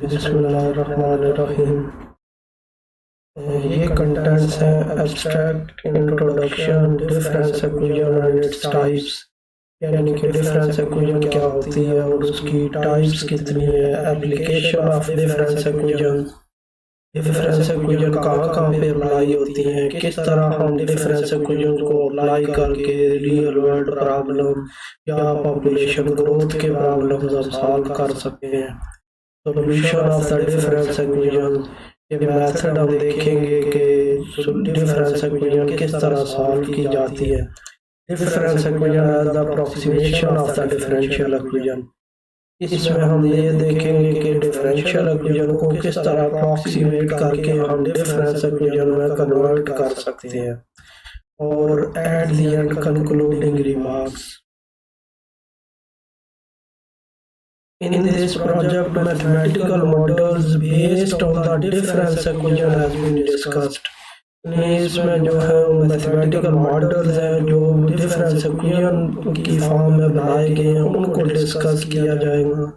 बिस्मिल्लाहिर्रहमानिर्रहीम। ये कंटेंट्स हैं abstract introduction, difference equation and its types, यानी कि डिफरेंस इक्वेशन क्या होती है और उसकी टाइप्स कितनी है, application of difference equation, difference equation कहाँ कहाँ पे अप्लाई होती हैं, किस तरह हम डिफरेंस इक्वेशन को अप्लाई करके रियल वर्ल्ड प्रॉब्लम या पॉपुलेशन ग्रोथ के प्रॉब्लम्स हम सॉल्व कर सकते हैं। Solution of the difference equation के मेथड हम देखेंगे कि डिफरेंस इक्वेशन किस तरह सॉल्व की जाती है। Difference equation as the approximation of the differential equation, इसमें हम ये देखेंगे कि डिफरेंशियल इक्वेशन को किस तरह अप्रोक्सीमेट करके हम डिफरेंस इक्वेशन में कन्वर्ट कर सकते हैं। और at the end concluding remarks. In this project, mathematical models based on the difference equation has been discussed. इसमें जो है मैथमेटिकल मॉडल्स हैं जो डिफरेंस इक्वेशन की फॉर्म में बनाए गए हैं उनको डिस्कस किया जाएगा।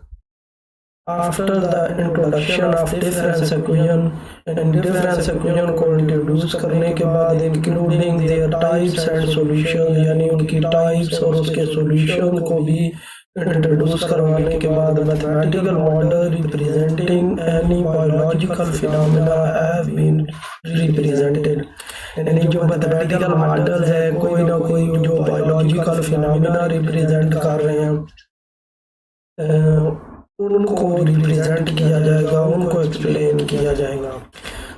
After the introduction of difference equation and difference equation को इंट्रोड्यूस करने के बाद including there types and solution, यानी उनकी टाइप्स और उसके सॉल्यूशन को भी इंट्रोड्यूस करवाने के बाद mathematical model representing any biological phenomena have been represented, यानी जो मैथमेटिकल मॉडल है कोई ना कोई जो बायोलॉजिकल फिनोमेना रिप्रेजेंट कर रहे हैं उनको रिप्रेजेंट किया जाएगा, उनको एक्सप्लेन किया जाएगा।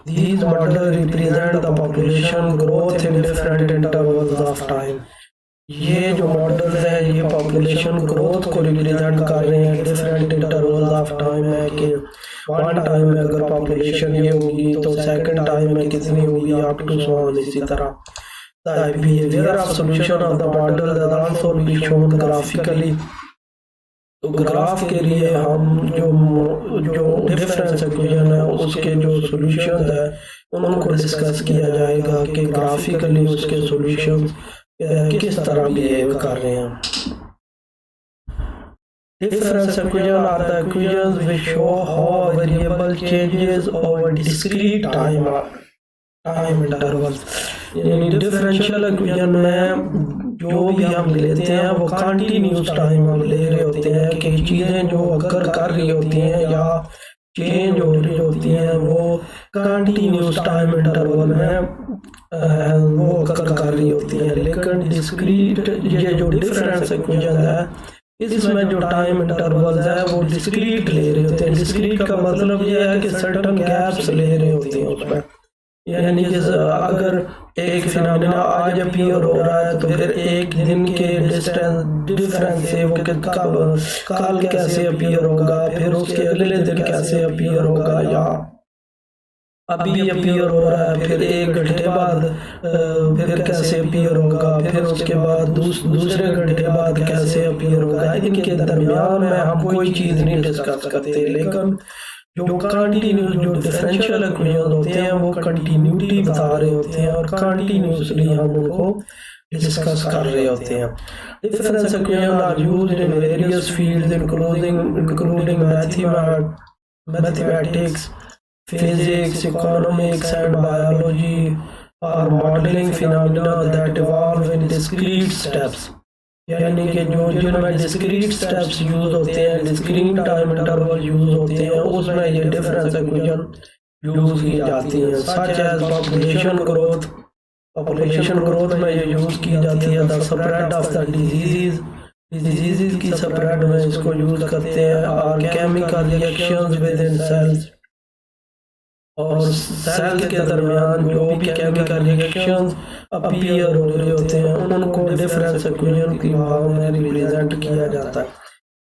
These models represent the population growth in different intervals of time. ये जो मॉडल है ये पॉपुलेशन ग्रोथ को रिप्रेजेंट कर रहे हैं डिफरेंट इंटरवल ऑफ टाइम है कि वन टाइम में अगर पॉपुलेशन ये होगी तो सेकंड टाइम में कितनी होगी अप टू सो ऑन। इसी तरह the behaviour of solution of the model that also be shown graphically. तो ग्राफ के लिए हम जो डिफरेंस इक्वेशन है उसके जो सॉल्यूशन है उनको डिस्कस किया जाएगा कि ग्राफिकली उसके सॉल्यूशन किस तरह बिहेव कर रहे हैं। Difference equation are the equations which show how variable changes over discrete time intervals, यानी डिफरेंशियल इक्वेशन में जो भी हम लेते हैं वो कंटिन्यूस टाइम हम ले रहे होते हैं कि चीज़ें जो अगर कर रही होती हैं या चेंज हो रही होती हैं वो कंटिन्यूस टाइम इंटरवल में वो अगर कर रही होती हैं। लेकिन डिस्क्रीट ये जो डिफरेंस इक्वेशन है इसमें जो टाइम इंटरवल है वो डिस्क्रीट ले रहे होते हैं। डिस्क्रीट का मतलब ये है कि सर्टेन गैप्स ले रहे होते हैं उसमें, यानी कि अगर एक फिनोमेना आज अपीयर हो रहा है तो फिर एक दिन के डिफरेंस से वो कल कैसे अपीयर होगा, फिर उसके अगले दिन कैसे अपीयर होगा, या अभी अपीयर हो रहा है फिर एक घंटे बाद फिर कैसे अपीयर होगा, फिर उसके बाद दूसरे घंटे बाद कैसे अपीयर होगा। इनके दरमियान में हम कोई चीज़ नहीं डिस्कस करते, लेकिन जो कंटिन्यूस जो डिफरेंशियल इक्वेशन होते हैं वो कंटिन्यूटी बता रहे होते हैं और कंटिन्यूसली हम उनको डिस्कस कर रहे होते हैं। Difference equation are used in various fields including mathematics, physics, economics and biology, or modeling phenomena that evolve in discrete steps, यानी कि जो जिनमें डिस्क्रीट स्टेप्स यूज होते हैं, डिस्क्रीट टाइम इंटरवल यूज होते हैं, उसमें ये डिफरेंस इक्वेशन यूज की जाती हैं। सच एज पॉपुलेशन ग्रोथ में ये यूज की जाती है। The spread of the disease की स्प्रेड में इसको यूज करते हैं। और chemical reactions within cells, और सेल के दरमियान जो भी केमिकल रिएक्शंस अपीयर हो रहे होते हैं उनको डिफरेंस इक्वेशन की फॉर्म में रिप्रेजेंट किया जाता है।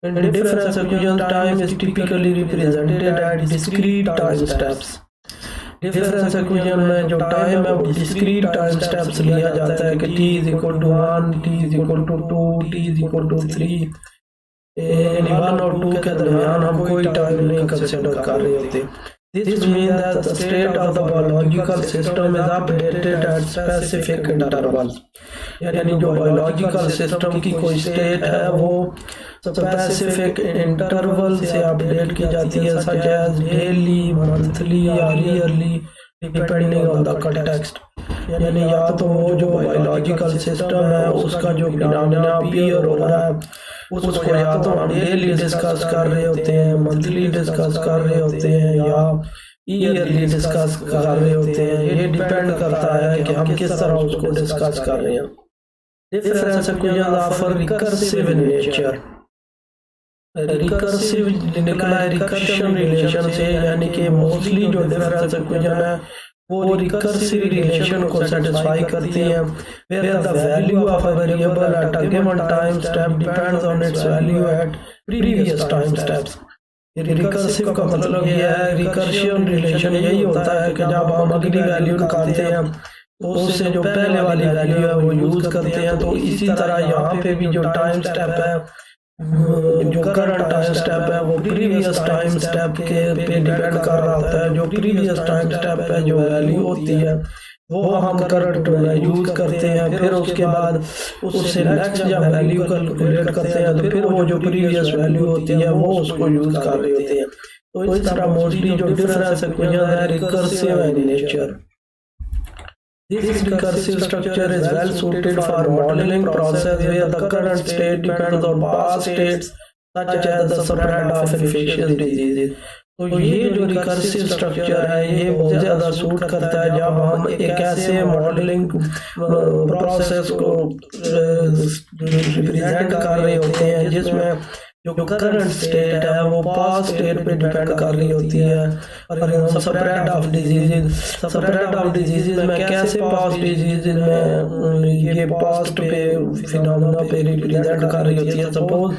In difference equation time is typically represented at discrete time steps. Difference equation में जो टाइम है वो डिस्क्रीट टाइम स्टेप्स लिया जाता है कि t = 1, t = 2, t = 3, यानी 1 और 2 के दरमियान हम कोई टाइम नहीं कंसिडर कर रहे होते। This means that the state of the biological system is updated at specific intervals, यानी जो बायोलॉजिकल सिस्टम की कोई स्टेट है वो स्पेसिफिक इंटरवल से अपडेट की जाती है, सच एज डेली, मंथली या yearly, depending on the context. यानी या तो वो जो बायोलॉजिकल सिस्टम है उसका जो फिनोमेना अपीयर हो रहा है उसको या तो हम डेली डिस्कस कर रहे होते हैं, मंथली डिस्कस कर रहे होते हैं या ईयरली डिस्कस कर रहे होते हैं। ये डिपेंड करता है कि हम किस तरह उसको डिस्कस कर रहे हैं। Difference equations offer recursive in nature. Recursive निकला है रिकर्शन रिलेशन से, यानी कि मोस्टली जो डिफरेंस इक्वेशन है वो रिकर्सिव रिलेशन को सेटिस्फाई करती है, where the value of a variable at a given time step depends on its value at previous time steps। Recursive का मतलब यह है, रिकर्शन रिलेशन यही होता है कि जब हम अगली वैल्यू निकालते हैं तो उससे जो पहले वाली वैल्यू है वो यूज करते हैं। तो इसी तरह यहाँ पे भी जो टाइम स्टेप है, जो करंट टाइम स्टेप है वो प्रीवियस टाइम स्टेप के पे डिपेंड कर रहा होता है। जो प्रीवियस टाइम स्टेप पे जो वैल्यू होती है वो हम करंट में यूज करते हैं, फिर उसके बाद उससे नेक्स्ट जब वैल्यू कैलकुलेट करते हैं तो फिर वो जो प्रीवियस वैल्यू होती है वो उसको यूज कर रहे होते हैं। तो इस तरह मोस्टली जो डिफरेंस इक्वेशन है रिकर्सिव है in nature. This recursive structure is well suited for modeling process where the current state depends on past states such as the spread of infectious diseases। तो ये जो रिकर्सिव स्ट्रक्चर है ये बहुत ज़्यादा suit करता है जब हम एक ऐसे मॉडलिंग प्रोसेस को रिप्रेजेंट कर रहे होते हैं जिसमें जो करंट स्टेट है वो पास्ट स्टेट पे डिपेंड कर रही होती है। और स्प्रेड ऑफ डिजीजेज में कैसे पास्ट डिजीजेज में ये पास्ट पे फिनोमेना पे रिप्रेजेंट कर रही होती है। सपोज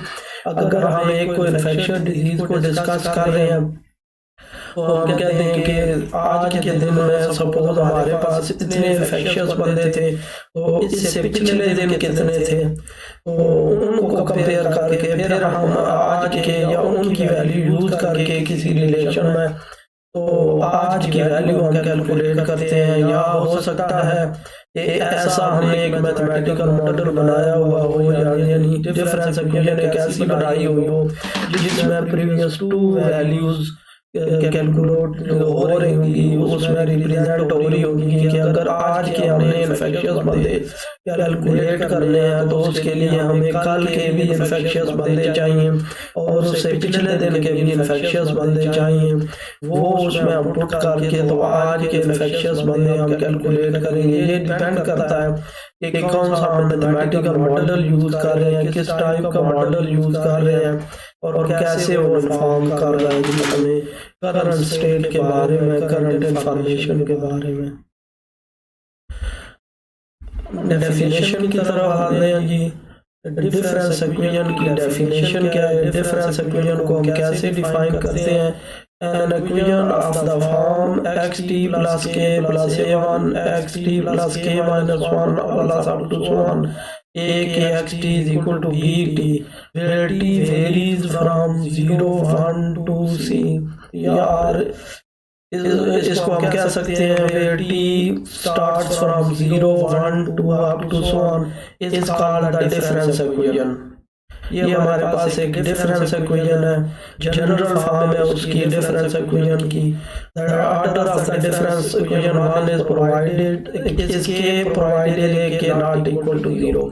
अगर हम एक कोई इन्फेक्शियस डिजीज को डिस्कस कर रहे हैं तो हम कहते हैं कि आज के दिन में सपोज हमारे पास इतने इन्फेक्शियस बंदे थे तो इससे पिछले दिन कितने थे, तो उनको कंपेयर करके फिर हम आज के या उनकी वैल्यू यूज करके किसी रिलेशन में तो आज की वैल्यू हम कैलकुलेट करते हैं। या हो सकता है ऐसा हमने एक मैथमेटिकल मॉडल बनाया हुआ हो, यानी डिफरेंस इक्वेशन एक ऐसी बनाई हुई हो जिसमें प्रीवियस टू वैल्यूज कैलकुलेट हो रही होगी, उसमें रिप्रेजेंट हो रही होगी कि अगर आज के हमने इन्फेक्शियस बंदे कैलकुलेट करने हैं तो उसके लिए हमें कल के भी इन्फेक्शियस बंदे चाहिए और उससे पिछले दिन के भी इन्फेक्शियस बंदे चाहिए। वो उसमें हम पुट करके तो आज के इन्फेक्शियस बंदे हम कैलकुलेट करेंगे। ये डिपेंड करता है कि कौन सा हम मैथमेटिकल मॉडल यूज कर रहे हैं, किस टाइप का मॉडल यूज कर रहे हैं और कैसे वो इन्फॉर्म कर रहा है हमें करंट स्टेट के बारे में, करंट इंफॉर्मेशन के बारे में। डेफिनेशन की तरफ आते हैं जी। डिफरेंस इक्वेशन की डेफिनेशन क्या है? डिफरेंस इक्वेशन को हम कैसे डिफाइन करते हैं? An equation of the form xt plus k plus a1 xt plus k minus 1 plus up to 1 a k xt is equal to bt, where t varies from 0 1 to c। यार इसको हम कह सकते हैं where t starts from 0 1 to up to 1 is called the difference equation। ये हमारे पास एक difference equation है, जनरल फॉर्म है उसकी डिफरेंस इक्वेशन की। The order of the difference equation one is provided is के प्रोवाइडेड ए के नॉट इक्वल टू 0।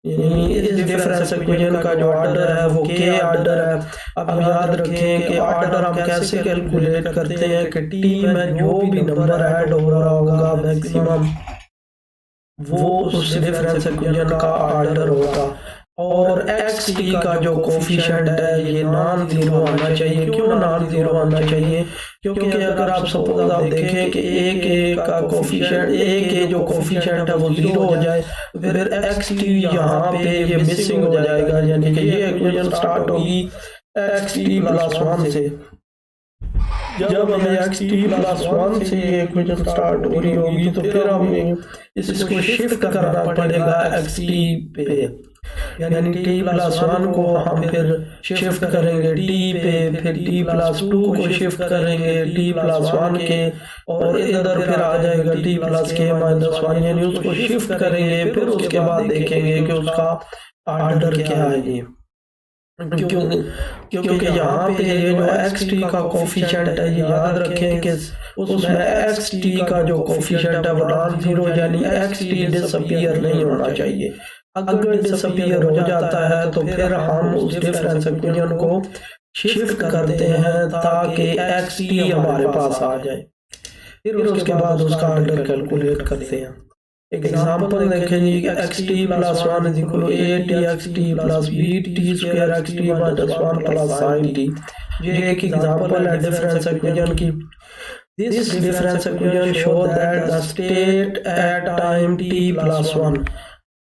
यानी इस डिफरेंस इक्वेशन का जो ऑर्डर है वो के ऑर्डर है। अब याद रखें कि ऑर्डर हम कैसे कैलकुलेट करते हैं कि टी में जो भी नंबर ऐड हो रहा होगा मैक्सिमम वो उस डिफरेंस इक्वेशन का ऑर्डर होगा। और एक्स टी का जो कोफिशिएंट है ये नॉन जीरो आना चाहिए। क्यों नॉन जीरो आना चाहिए? क्योंकि अगर आप सपोज आप देखें कि ए के का कोफिशिएंट ए के जो कोफिशिएंट है वो जीरो हो जाए फिर एक्स टी यहाँ पे ये मिसिंग हो जाएगा। यानी कि ये इक्वेशन स्टार्ट होगी एक्स टी प्लस 1 से। जब हमें एक्स टी प्लस 1 से ये इक्वेशन स्टार्ट हो रही होगी तो फिर हमें इसको शिफ्ट करना पड़ेगा एक्स टी पे। यानी टी प्लस 1 को हम फिर शिफ्ट करेंगे टी पे, फिर टी प्लस 2 को शिफ्ट करेंगे टी प्लस 1 के, और इधर फिर आ जाएगा टी प्लस के माइनस 1। यानी उसको शिफ्ट करेंगे फिर उसके बाद देखेंगे कि उसका ऑर्डर क्या है। क्योंकि यहाँ पे ये जो एक्स टी का कोफिशिएंट है, ये याद रखें कि उसमें एक्स टी का जो कोफिशिएंट है वो नॉन जीरो, यानी एक्स टी डिसअपीयर नहीं होना चाहिए। अगर डिसअपीयर हो जाता है तो फिर हम उस डिफरेंस इक्वेशन को शिफ्ट करते हैं ताकि एक्स टी हमारे पास आ जाए, फिर उसके बाद उसका आर्डर कैलकुलेट करते हैं। एग्जाम्पल देखें जी, X T plus one is equal to A T X T plus B T square X T minus one plus sine T. ये एक एग्जाम्पल है डिफरेंस इक्वेशन की। This difference equation show that the state at time T plus one,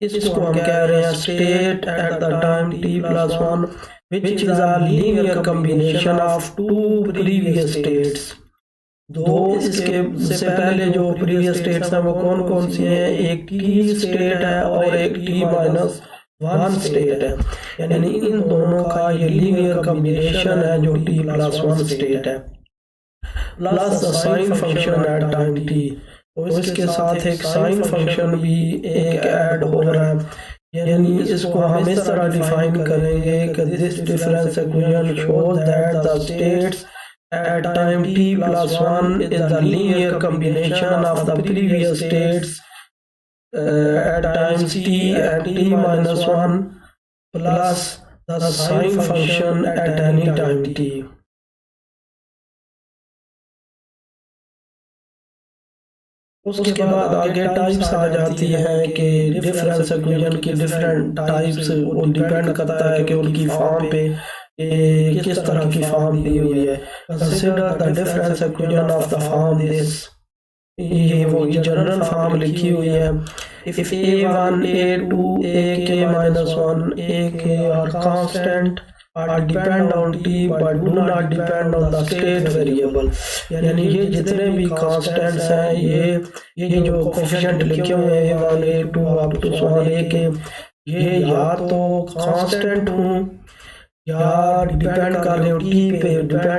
इसको हम कह रहे हैं state at the time T plus one which is a linear combination of two previous states। दो इसके से पहले जो प्रीवियस स्टेट्स हैं वो कौन कौन सी हैं, एक टी स्टेट है और एक टी माइनस वन स्टेट है, यानी इन दोनों का ये लीनियर कॉम्बिनेशन है जो टी प्लस वन स्टेट है, plus the sine function at time T. तो इसके साथ एक साइन फंक्शन भी एक ऐड हो रहा है, यानी इसको हम इस तरह डिफाइन करेंगे कि this difference equation shows that the states at time t plus 1 is the linear combination of the previous states at times t and t minus 1 plus the sine function at any time t। उसके बाद आगे types आ जाती है कि difference equation की different types वो depend करता है कि उनकी फॉर्म पे किस तरह की फॉर्म दी हुई है। Consider the difference equation of the form this, ये वो जनरल फॉर्म लिखी हुई है। If a1 a2 ak minus 1 ak are constant are depend on t but do not depend on the state variable, यानी ये जितने भी कांस्टेंट्स हैं, ये जो कोफिशिएंट लिखे हुए हैं a1 a2 up to so on ak, ये या तो कांस्टेंट हूँ या डिपेंड कर रहे हो टी पे।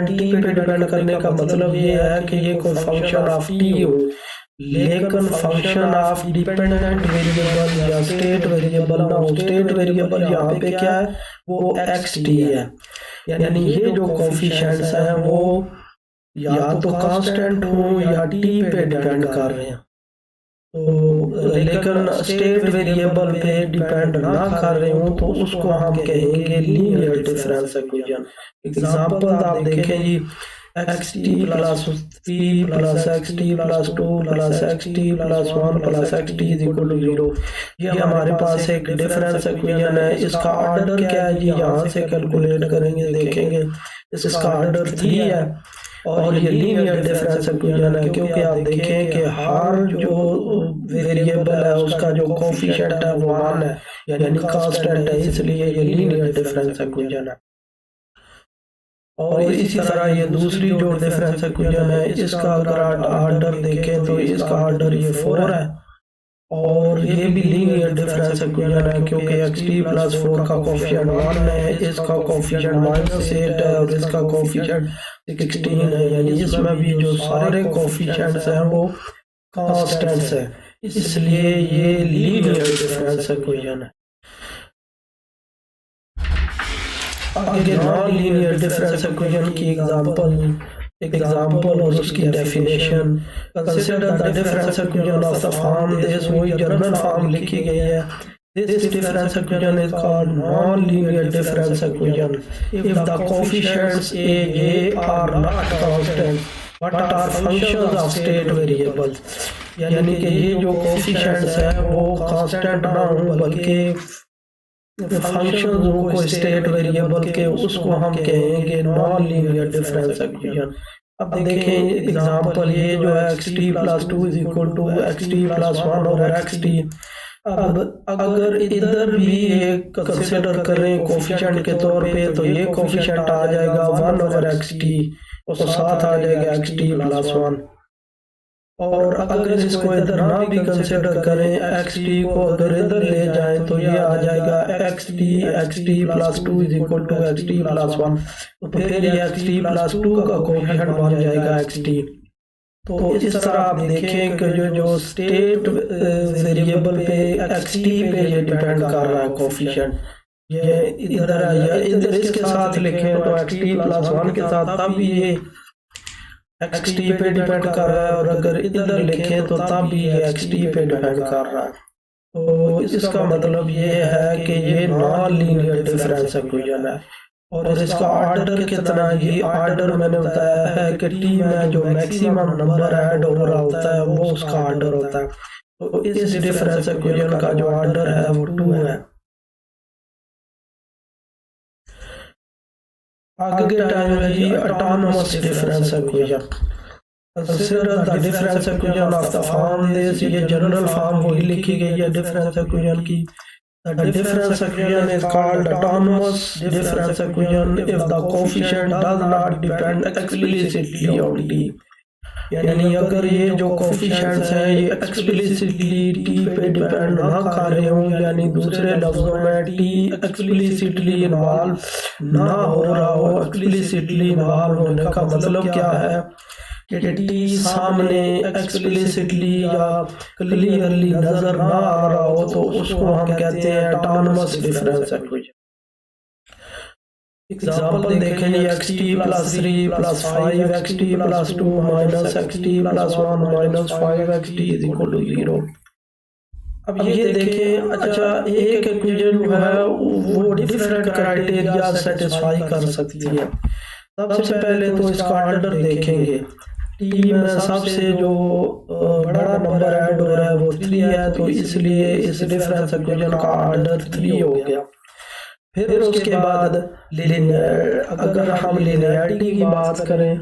टी पे डिपेंड करने का मतलब ये है कि ये कोई फंक्शन ऑफ टी हो, लेकिन फंक्शन ऑफ डिपेंडेंट वेरिएबल या स्टेट वेरिएबल ना हो। स्टेट वेरिएबल यहाँ पे क्या है, वो एक्स टी है, यानी ये जो कोफिशिएंट्स हैं वो या तो कांस्टेंट हो या टी पे डिपेंड कर रहे हैं। तो लेकिन स्टेट वेरिएबल पे डिपेंड ना कर रहे हो तो उसको हम कहेंगे लीनियर डिफरेंस इक्वेशन। एग्जांपल आप देखें जी, X T plus three plus X T plus two plus X T plus one plus X T is equal to zero. ये हमारे पास एक डिफरेंस इक्वेशन है। इसका ऑर्डर क्या है जी, यहाँ से कैलकुलेट करेंगे, देखेंगे इसका ऑर्डर 3 है और ये लीनियर डिफरेंस इक्वेशन है क्योंकि आप देखें कि हर जो वेरिएबल है उसका जो कोफिशिएंट है वो 1 है, यानी कांस्टेंट है, इसलिए ये लीनियर डिफरेंस इक्वेशन है। और इसी तरह ये दूसरी जो डिफरेंस इक्वेशन है, इसका अगर ऑर्डर देखें तो इसका ऑर्डर ये 4 है और ये भी लीनियर डिफरेंस इक्वेशन है क्योंकि एक्स टी प्लस 4 का कोफिशिएंट 1 है, इसका कोफिशिएंट -8 है और इसका कोफिशिएंट 16 है, यानी इसमें भी जो सारे कोफिशिएंट्स हैं वो कांस्टेंट्स है, इसलिए ये लीनियर डिफरेंस इक्वेशन है। आगे नॉन लीनियर डिफरेंस इक्वेशन की एग्जांपल और उसकी definition. Consider the difference equation of the form this, वही जनरल फॉर्म लिखी गई है। This difference equation is called non linear difference equation if the coefficients a j are not constant but are functions of state variables, यानी कि ये जो coefficients है वो कांस्टेंट ना हो बल्कि फंक्शन हो कोई स्टेट वेरिएबल के, उसको हम कहेंगे नॉन लीनियर डिफरेंस इक्वेशन। अब देखें एग्जांपल, ये जो है x T plus two is equal to x T plus one over x t. अब अगर इधर भी ये कंसिडर करें कोफिशिएंट के तौर पे तो ये कोफिशिएंट आ जाएगा 1 ओवर एक्स टी और साथ आ जाएगा एक्स टी प्लस 1। और अगर इसको इधर ना भी कंसिडर करें, एक्स टी को अगर इधर ले जाएं तो ये आ जाएगा x T plus two is equal to x T plus 1, तो फिर ये एक्स टी प्लस 2 का कोफिशिएंट बन जाएगा एक्स टी। तो इस तरह आप देखें कि जो स्टेट वेरिएबल पे एक्स टी पे ये डिपेंड कर रहा है कोफिशिएंट, ये इधर है, या इधर इसके साथ लिखें तो एक्स टी प्लस वन के साथ, तब भी ये एक्स टी पे डिपेंड कर रहा है, और अगर इधर लिखें तो तब भी ये एक्स टी पे डिपेंड कर रहा है। तो इसका मतलब ये है कि ये नॉन लीनियर डिफरेंस इक्वेशन है। और इसका ऑर्डर कितना, ये ऑर्डर मैंने बताया है कि टी में जो मैक्सिमम नंबर ऐड हो रहा होता है वो उसका ऑर्डर होता है। तो इस डिफरेंस इक्वेशन का जो ऑर्डर है वो 2 है। आगे टाइम है जी autonomous difference equation. Consider the difference equation of the form this, ये जनरल फॉर्म वही लिखी गई है डिफरेंस इक्वेशन की। The difference equation is called autonomous difference equation if the coefficient does not depend explicitly on t। यानी अगर ये जो कोफिशिएंट्स हैं ये एक्सप्लिसिटली टी पे डिपेंड ना कर रहे हो, यानी दूसरे लफ्जों में टी एक्सप्लिसिटली इन्वॉल्व ना हो रहा हो। एक्सप्लिसिटली इन्वॉल्व होने का मतलब क्या है कि टी सामने एक्सप्लिसिटली या क्लियरली नजर ना आ रहा हो, तो उसको हम कहते हैं ऑटोनोमस डिफरेंस इक्वेशन। एग्जाम्पल देखें, x T plus 3 plus 5 x T plus 2 minus x T plus 1 minus 5 x T is equal to 0। अब ये देखें, अच्छा एक इक्वेशन जो है वो डिफरेंट क्राइटेरिया सेटिस्फाई कर सकती है। सबसे पहले तो इसका ऑर्डर देखेंगे। टी में सबसे जो बड़ा नंबर ऐड हो रहा है वो 3 है, तो इसलिए इस डिफरेंस इक्वेशन का ऑर्डर 3 हो गया। फिर उसके बाद अगर हम लिनियरिटी की बात करें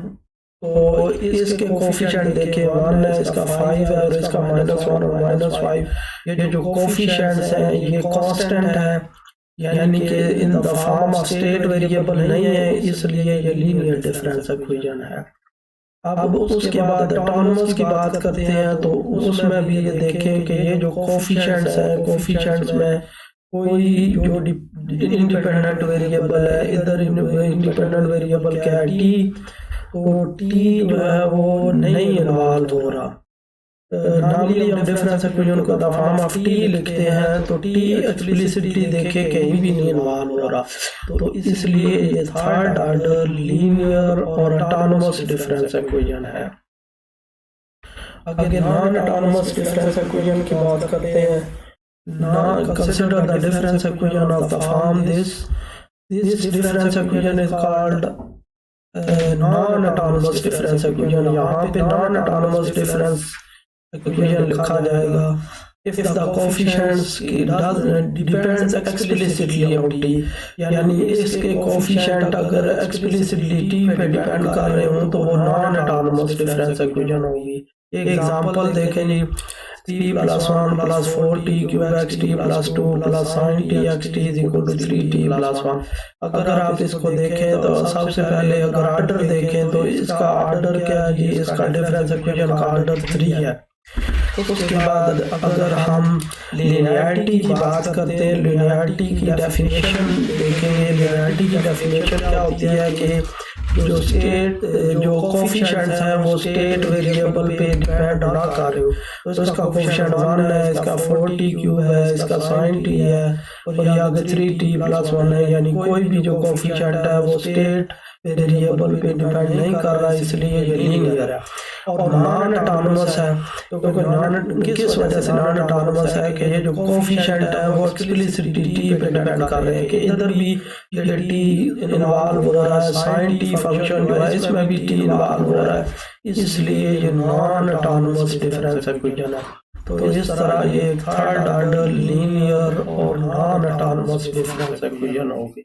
तो इसके कोफिशिएंट देखें, 1 है, इसका 5 है, और इसका -1 और -5। ये जो कोफिशिएंट्स हैं ये कांस्टेंट है, यानी कि in the form of state variable नहीं है, इसलिए ये लीनियर डिफरेंस इक्वेशन है। अब उसके बाद ऑटोनोमस की बात करते हैं, तो उसमें भी ये देखें कि ये जो कोफिशिएंट्स हैं, कोफिशिएंट्स में कोई जो इंडिपेंडेंट वेरिएबल है, इधर इंडिपेंडेंट वेरिएबल क्या है टी, तो टी जो है वो नहीं इन्वॉल्व हो रहा। नॉर्मली हम डिफरेंस इक्वेशन को द फॉर्म ऑफ टी लिखते हैं, तो टी एक्सप्लिसिटली देखे कहीं भी नहीं इन्वॉल्व हो रहा, तो इसलिए ये थर्ड ऑर्डर लीनियर और ऑटोनोमस डिफरेंस इक्वेशन है। आगे नॉन ऑटोनोमस डिफरेंस इक्वेशन की बात करते हैं। Consider the difference equation of the form this difference equation is called non-autonomous difference equation। यहाँ पे non-autonomous difference equation लिखा जाएगा if the coefficients depends explicitly on t, यानी इसके कोफिशिएंट अगर explicitly t पे डिपेंड कर रहे हो तो वो non-autonomous difference equation होगी। एक एग्जांपल देखें जी, 3 + 1 + 4t cube x T plus 2 plus sin t x T is equal to 3t + 1। अगर आप इसको देखें तो सबसे पहले अगर ऑर्डर देखें तो इसका ऑर्डर क्या है जी, इसका डिफरेंस इक्वेशन का ऑर्डर 3 है। तो उसके बाद अगर हम लिनियरिटी की बात करते हैं, लिनियरिटी की डेफिनेशन देखेंगे। लिनियरिटी की डेफिनेशन क्या होती है कि जो कोफिशिएंट्स हैं वो स्टेट वेरिएबल पे डिपेंड ना कर रहे हो। तो इसका कोफिशिएंट 1 है, इसका 4t क्यूब है, इसका sin t है, और ये आगे 3t + 1 है, यानी कोई भी जो कोफिशिएंट है वो स्टेट वेरिएबल पे डिपेंड नहीं कर रहा, इसलिए ये लीनियर है। और नॉन ऑटोनोमस है, तो किस वजह से नॉन ऑटोनोमस है कि ये जो कोफिशिएंट है वो एक्सप्लिसिटली टी पे डिपेंड कर रहे हैं, कि इधर भी ये टी इन्वॉल्व हो रहा है, sin t फंक्शन जो है इसमें भी टी इन्वॉल्व हो रहा है, इसलिए ये नॉन ऑटोनोमस डिफरेंस इक्वेशन है। तो इस तरह ये थर्ड ऑर्डर लीनियर और नॉन ऑटोनोमस डिफरेंस इक्वेशन होगी।